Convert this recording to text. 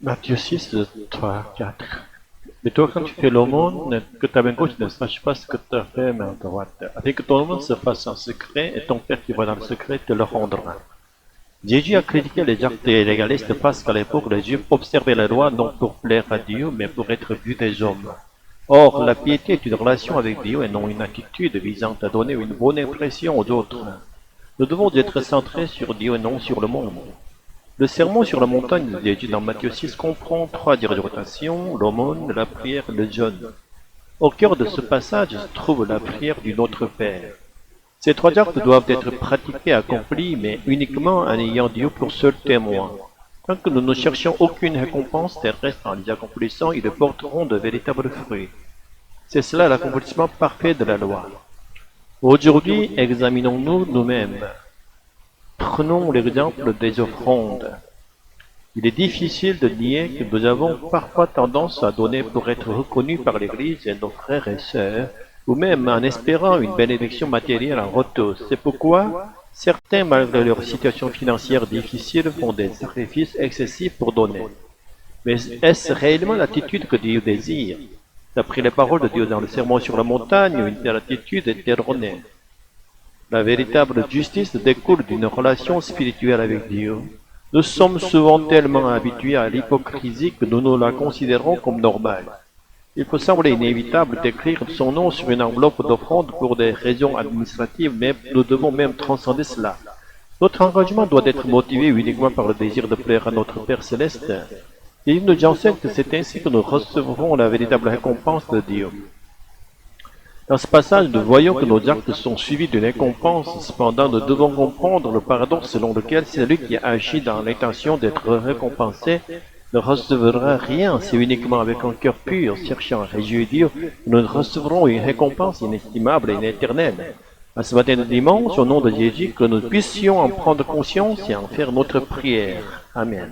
Matthieu 6, 3, 4. Mais toi, quand tu fais l'aumône, que ta main gauche ne sache pas ce que ta main droite, afin que ton aumône se fasse en secret, et ton Père qui voit dans le secret te le rendra. Jésus a critiqué les actes légalistes parce qu'à l'époque, les Juifs observaient la loi non pour plaire à Dieu, mais pour être vus des hommes. Or, la piété est une relation avec Dieu et non une attitude visant à donner une bonne impression aux autres. Nous devons être centrés sur Dieu et non sur le monde. Le sermon sur la montagne de Jésus dans Matthieu 6 comprend trois exhortations, l'aumône, la prière et le jeûne. Au cœur de ce passage se trouve la prière du Notre Père. Ces trois actes doivent être pratiqués et accomplis, mais uniquement en ayant Dieu pour seul témoin. Tant que nous ne cherchons aucune récompense terrestre en les accomplissant, ils porteront de véritables fruits. C'est cela l'accomplissement parfait de la loi. Aujourd'hui, examinons-nous nous-mêmes. Prenons l'exemple des offrandes. Il est difficile de nier que nous avons parfois tendance à donner pour être reconnus par l'Église et nos frères et sœurs, ou même en espérant une bénédiction matérielle en retour. C'est pourquoi certains, malgré leur situation financière difficile, font des sacrifices excessifs pour donner. Mais est-ce réellement l'attitude que Dieu désire? D'après les paroles de Dieu dans le Sermon sur la montagne, une telle attitude est erronée. La véritable justice découle d'une relation spirituelle avec Dieu. Nous sommes souvent tellement habitués à l'hypocrisie que nous la considérons comme normale. Il peut sembler inévitable d'écrire son nom sur une enveloppe d'offrande pour des raisons administratives, mais nous devons même transcender cela. Notre engagement doit être motivé uniquement par le désir de plaire à notre Père céleste. Et il nous enseigne que c'est ainsi que nous recevrons la véritable récompense de Dieu. Dans ce passage, nous voyons que nos actes sont suivis d'une récompense. Cependant, nous devons comprendre le paradoxe selon lequel celui qui agit dans l'intention d'être récompensé ne recevra rien. C'est uniquement avec un cœur pur, cherchant à réjouir Dieu, que nous recevrons une récompense inestimable et éternelle. À ce matin de dimanche, au nom de Jésus, que nous puissions en prendre conscience et en faire notre prière. Amen.